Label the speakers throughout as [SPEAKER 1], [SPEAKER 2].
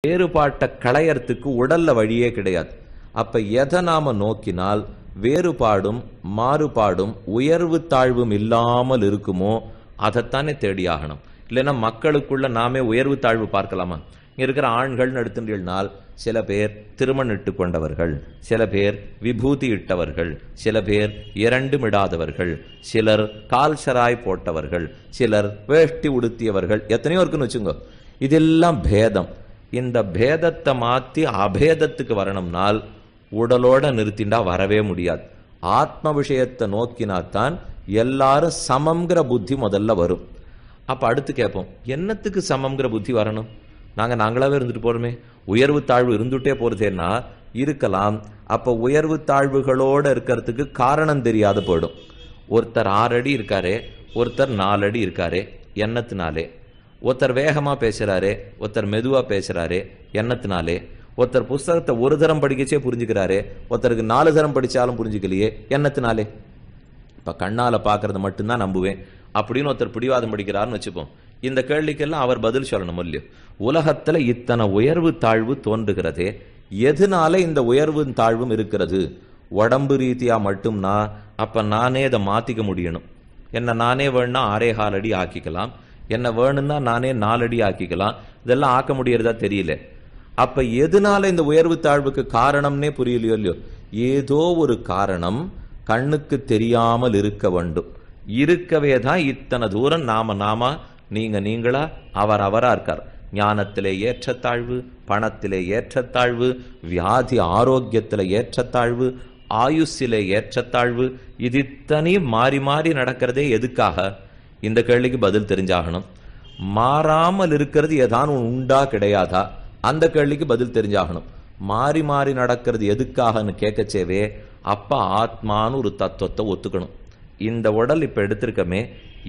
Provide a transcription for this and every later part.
[SPEAKER 1] வேறுபாட்டை களையறதுக்கு உடல்ல வழியே கிடையாது. அப்ப எதை நாம நோக்கினால் வேறுபாடும் மாறுபாடும் உயர்வு தாழ்வும் இல்லாமல் இருக்குமோ அதைத்தானே தேடியாகணும். இல்லைன்னா மக்களுக்குள்ள நாமே உயர்வு தாழ்வு பார்க்கலாமா? இங்க இருக்கிற ஆண்கள்னு எடுத்துட்டீங்கன்னால் சில பேர் திருமணம் இட்டு கொண்டவர்கள், சில பேர் விபூதி இட்டவர்கள், சில பேர் இரண்டும் இடாதவர்கள், சிலர் கால் சராய் போட்டவர்கள், சிலர் வேஷ்டி உடுத்தியவர்கள், எத்தனையோ இருக்குன்னு வச்சுங்க. இதெல்லாம் பேதம். இந்த பேதத்தை மாத்தி அபேதத்துக்கு வரணும்னால் உடலோட நிறுத்திண்டா வரவே முடியாது. ஆத்ம விஷயத்தை நோக்கினாத்தான் எல்லாரும் சமம்ங்கிற புத்தி முதல்ல வரும். அப்ப அடுத்து கேட்போம், என்னத்துக்கு சமம்ங்கிற புத்தி வரணும்? நாங்களாவே இருந்துட்டு போறோமே, உயர்வு தாழ்வு இருந்துட்டே போறதேன்னா இருக்கலாம். அப்ப உயர்வு தாழ்வுகளோட இருக்கிறதுக்கு காரணம் தெரியாத போயிடும். ஒருத்தர் 6 அடி இருக்காரே, ஒருத்தர் 4 அடி இருக்காரே, எண்ணத்தினாலே. ஒருத்தர் வேகமா பேசுறாரே, ஒருத்தர் மெதுவா பேசுறாரே, எண்ணத்தினாலே. ஒருத்தர் புஸ்தகத்தை ஒரு தரம் படிக்கச்சே புரிஞ்சுக்கிறாரே, ஒருத்தருக்கு 4 தரம் படிச்சாலும் புரிஞ்சுக்கலையே, எண்ணத்தினாலே. இப்ப கண்ணால பாக்குறது மட்டும்தான் நம்புவேன் அப்படின்னு ஒருத்தர் பிடிவாதம் படிக்கிறாருன்னு வச்சுப்போம். இந்த கேள்விக்கெல்லாம் அவர் பதில் சொல்லணும் இல்லையோ? உலகத்துல இத்தனை உயர்வு தாழ்வு தோன்றுகிறதே, எதனால இந்த உயர்வு தாழ்வும் இருக்கிறது? உடம்பு ரீதியா மட்டும்னா அப்ப நானே இதை மாத்திக்க முடியணும். என்ன நானே வேணும்னா 6.25 அடி ஆக்கிக்கலாம், என்ன வேணும்னா நானே 4 அடி ஆக்கிக்கலாம். இதெல்லாம் ஆக்க முடியறதா தெரியல. அப்ப எதனால இந்த உயர்வு தாழ்வுக்கு காரணம்னே புரியலையோ இல்லையோ? ஏதோ ஒரு காரணம் கண்ணுக்கு தெரியாமல் இருக்க வேண்டும். இருக்கவே தான் இத்தனை தூரம் நாம நீங்களா அவரா இருக்கார். ஞானத்திலே ஏற்றத்தாழ்வு, பணத்திலே ஏற்றத்தாழ்வு, வியாதி ஆரோக்கியத்திலே ஏற்றத்தாழ்வு, ஆயுசிலே ஏற்றத்தாழ்வு, இது இத்தனையும் மாறி மாறி நடக்கிறதே எதுக்காக? இந்த கேள்விக்கு பதில் தெரிஞ்சாகணும். மாறாமல் இருக்கிறது ஏதான் உண்டா கிடையாதா? அந்த கேள்விக்கு பதில் தெரிஞ்சாகணும். மாறி மாறி நடக்கிறது எதுக்காகன்னு கேட்கச்சேவே அப்ப ஆத்மான்னு ஒரு தத்துவத்தை ஒத்துக்கணும். இந்த உடல் இப்ப எடுத்திருக்கமே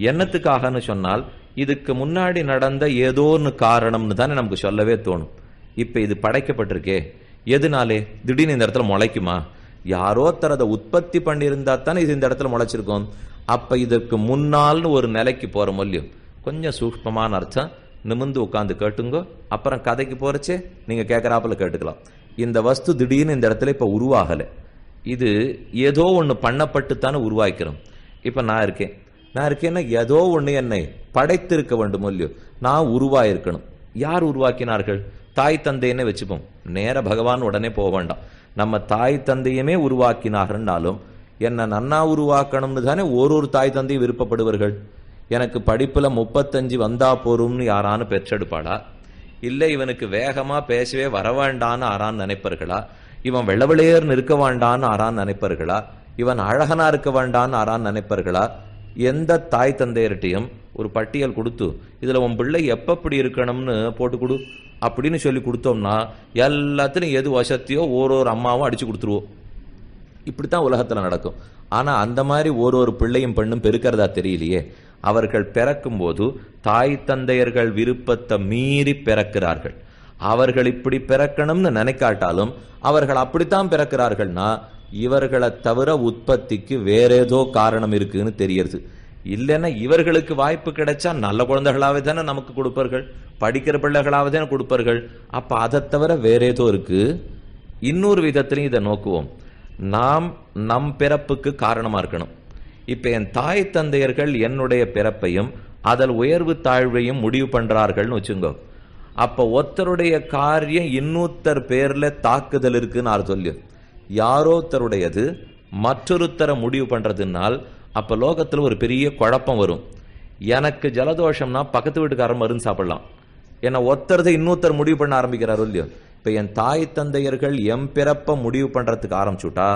[SPEAKER 1] என்னத்துக்காகன்னு சொன்னால் இதுக்கு முன்னாடி நடந்த ஏதோ ஒன்று காரணம்னு தானே நமக்கு சொல்லவே தோணும். இப்ப இது படைக்கப்பட்டிருக்கே எதுனாலே? திடீர்னு இந்த இடத்துல முளைக்குமா? யாரோ தரத உற்பத்தி பண்ணியிருந்தா தானே இது இந்த இடத்துல முளைச்சிருக்கும். அப்ப இதற்கு முன்னால்னு ஒரு நிலைக்கு போற மொழியும் கொஞ்சம் சூக்ஷ்மமான அர்த்தம். நிமிந்து உட்காந்து கேட்டுங்கோ, அப்புறம் கதைக்கு போறச்சே நீங்க கேட்கறாப்புல கேட்டுக்கலாம். இந்த வஸ்து திடீர்னு இந்த இடத்துல இப்ப உருவாகலை. இது ஏதோ ஒன்று பண்ணப்பட்டுத்தானே உருவாக்கிறோம். இப்ப நான் இருக்கேன்னா ஏதோ ஒண்ணு என்னை படைத்திருக்க வேண்டும் இல்லையோ? நான் உருவாயிருக்கணும். யார் உருவாக்கினார்கள்? தாய் தந்தைன்னு வச்சுப்போம். நேர பகவான் உடனே போக வேண்டாம். நம்ம தாய் தந்தையுமே உருவாக்கினார்கள்னாலும் என்ன நன்னா உருவாக்கணும்னு தானே ஒரு தாய் தந்தையும் விருப்பப்படுவார்கள். எனக்கு படிப்புல 35 வந்தா போரும்னு யாரானு பெற்றெடுப்பாடா? இல்லை இவனுக்கு வேகமா பேசவே வரவேண்டான்னு ஆறான்னு நினைப்பார்களா? இவன் வெள்ளவெளையர்னு இருக்க வேண்டான்னு ஆறான்னு நினைப்பார்களா? இவன் அழகனா இருக்க வேண்டான்னு ஆறான்னு நினைப்பார்களா? எந்த தாய் தந்தையர்கிட்டையும் ஒரு பட்டியல் கொடுத்து இதுல உன் பிள்ளை எப்படி இருக்கணும்னு போட்டு கொடு அப்படின்னு சொல்லி கொடுத்தோம்னா எல்லாத்திலும் எது வசதியோ ஒரு அம்மாவும் அடிச்சு கொடுத்துருவோம். இப்படித்தான் உலகத்துல நடக்கும். ஆனா அந்த மாதிரி ஒரு பிள்ளையும் பெண்ணும் பெருக்கிறதா தெரியலையே. அவர்கள் பிறக்கும் போது தாய் தந்தையர்கள் விருப்பத்தை மீறி பிறக்கிறார்கள். அவர்கள் இப்படி பிறக்கணும்னு நினைக்காட்டாலும் அவர்கள் அப்படித்தான் பிறக்கிறார்கள்னா இவர்களை தவிர உற்பத்திக்கு வேற ஏதோ காரணம் இருக்குன்னு தெரியறது. இல்லைன்னா இவர்களுக்கு வாய்ப்பு கிடைச்சா நல்ல குழந்தைகளாவே தானே நமக்கு கொடுப்பார்கள், படிக்கிற பிள்ளைகளாவே தானே கொடுப்பார்கள். அப்ப அதை தவிர வேற ஏதோ இருக்கு. இன்னொரு விதத்திலையும் இதை நோக்குவோம். நாம் நம் பிறப்புக்கு காரணமா இருக்கணும். இப்ப என் தாய் தந்தையர்கள் என்னுடைய பிறப்பையும் அதில் உயர்வு தாழ்வையும் முடிவு பண்றார்கள்னு வச்சுங்க. அப்ப ஒருத்தருடைய காரியம் இன்னொருத்தர் பேர்ல தாக்குதல் இருக்குன்னு ஆறு சொல்லு. யாரோத்தருடையது மற்றொருத்தரை முடிவு பண்றதுனால் அப்ப லோகத்துல ஒரு பெரிய குழப்பம் வரும். எனக்கு ஜலதோஷம்னா பக்கத்து வீட்டுக்காரன் மருந்து சாப்பிடலாம். ஏன்னா ஒருத்தரதை இன்னொருத்தர் முடிவு பண்ண ஆரம்பிக்கிறாரோ இல்லையோ? இப்ப என் தாய் தந்தையர்கள் எம் பிறப்ப முடிவு பண்றதுக்கு ஆரம்பிச்சுட்டா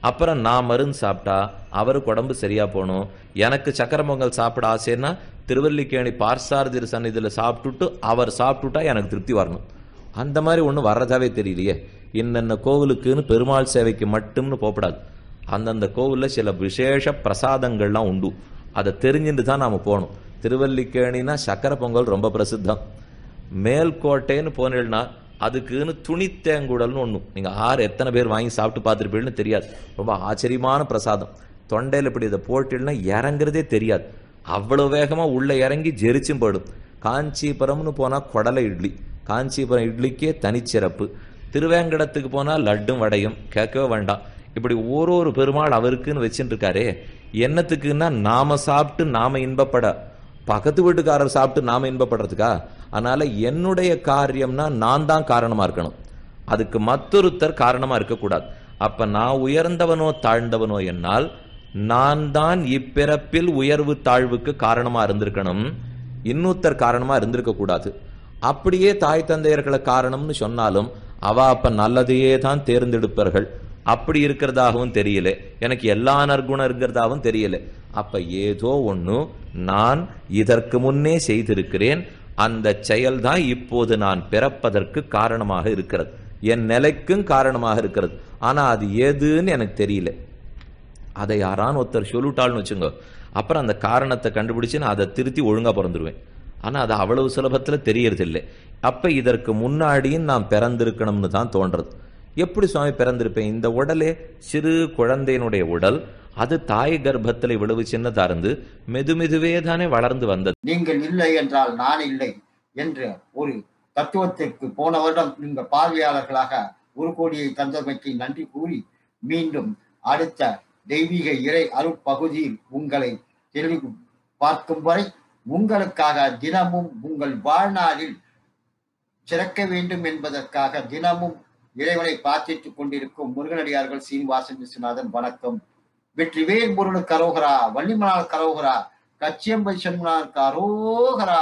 [SPEAKER 1] அப்புறம் நான் மருந்து சாப்பிட்டா அவருக்கு உடம்பு சரியா போகணும். எனக்கு சக்கரை பொங்கல் சாப்பிட ஆசைன்னா திருவல்லிக்கேணி பார்சாரதிர் சன்னிதியில சாப்பிட்டுட்டு அவர் சாப்பிட்டுட்டா எனக்கு திருப்தி வரணும். அந்த மாதிரி ஒன்றும் வர்றதாவே தெரியலையே. இன்னென்ன கோவிலுக்குன்னு பெருமாள் சேவைக்கு மட்டும்னு போகப்படாது. அந்தந்த கோவிலில் சில விசேஷ பிரசாதங்கள்லாம் உண்டு. அதை தெரிஞ்சுட்டு தான் நாம போகணும். திருவல்லிக்கேணினா சக்கரை பொங்கல் ரொம்ப பிரசித்தம். மேல்கோட்டைன்னு போனேன்னா அதுக்குன்னு துணித்தேங்குடல்னு ஒண்ணு. நீங்க எத்தனை பேர் வாங்கி சாப்பிட்டு பார்த்துருப்பீங்கன்னு தெரியாது. ரொம்ப ஆச்சரியமான பிரசாதம். தொண்டையில் இப்படி இதை போட்டில்னா இறங்குறதே தெரியாது. அவ்வளவு வேகமா உள்ள இறங்கி ஜெரிச்சும் போயிடும். காஞ்சிபுரம்னு போனா குடலை இட்லி, காஞ்சிபுரம் இட்லிக்கே தனிச்சிறப்பு. திருவேங்கடத்துக்கு போனால் லட்டும் வடையும் கேட்கவே வேண்டாம். இப்படி ஒரு பெருமாள் அவருக்குன்னு வச்சுட்டு இருக்காரே, என்னத்துக்குன்னா நாம சாப்பிட்டு நாம இன்பப்பட, பக்கத்து வீட்டுக்காரர் சாப்பிட்டு நாம இன்பப்படுறதுக்கா? அதனால என்னுடைய காரியம்னா நான் தான் காரணமா இருக்கணும், அதுக்கு மற்றொருத்தர் காரணமா இருக்கக்கூடாது. அப்ப நான் உயர்ந்தவனோ தாழ்ந்தவனோ என்னால் நான் தான் இப்பிறப்பில் உயர்வு தாழ்வுக்கு காரணமா இருந்திருக்கணும், இன்னொருத்தர் காரணமா இருந்திருக்க கூடாது. அப்படியே தாய் தந்தையர்களை காரணம்னு சொன்னாலும் அவ அப்ப நல்லதையே தான் தேர்ந்தெடுப்பார்கள். அப்படி இருக்கிறதாகவும் தெரியல, எனக்கு எல்லா நற்குணம் இருக்கிறதாகவும் தெரியல. அப்ப ஏதோ ஒண்ணு நான் இதற்கு முன்னே செய்திருக்கிறேன், அந்த செயல்தான் இப்போது நான் பிறப்பதற்கு காரணமாக இருக்கிறது, என் நிலைக்கும் காரணமாக இருக்கிறது. ஆனா அது ஏதுன்னு எனக்கு தெரியல. அதை யாரான்னு ஒருத்தர் சொல்லிட்டாள்னு வச்சுங்க, அப்புறம் அந்த காரணத்தை கண்டுபிடிச்சு நான் அதை திருத்தி ஒழுங்கா பிறந்துருவேன். ஆனா அது அவ்வளவு சுலபத்துல தெரியறதில்லை. அப்ப இதற்கு முன்னாடியும் நான் பிறந்திருக்கணும்னு தான் தோன்றது. எப்படி சுவாமி பிறந்திருப்பேன்? இந்த உடலே சிறு குழந்தையினுடைய உடல், அது தாய் கர்ப்பத்தில் இவ்வளவு சின்னதா இருந்து மெதுமெதுவே தானே வளர்ந்து வந்தது.
[SPEAKER 2] நீங்கள் இல்லை என்றால் நான் இல்லை என்ற ஒரு தத்துவத்திற்கு போன வருடம் நீங்கள் பார்வையாளர்களாக 1 கோடியை தந்தமைக்கு நன்றி கூறி, மீண்டும் அடுத்த தெய்வீக இறை அருட்பகுதியில் உங்களை தெளிவு பார்க்கும் வரை உங்களுக்காக தினமும் உங்கள் வாழ்நாளில் சிறக்க வேண்டும் என்பதற்காக தினமும் இறைவனை பிரார்த்தித்துக் கொண்டிருக்கும் முருகனடியார்கள் சீனிவாசன் விஸ்வநாதன். வணக்கம். வெற்றிவேல் முருகனுக்கு அரோகரா, வள்ளிமலால் கரோகரா, கச்சியம்பை சண்முகனாருக்கு அரோகரா.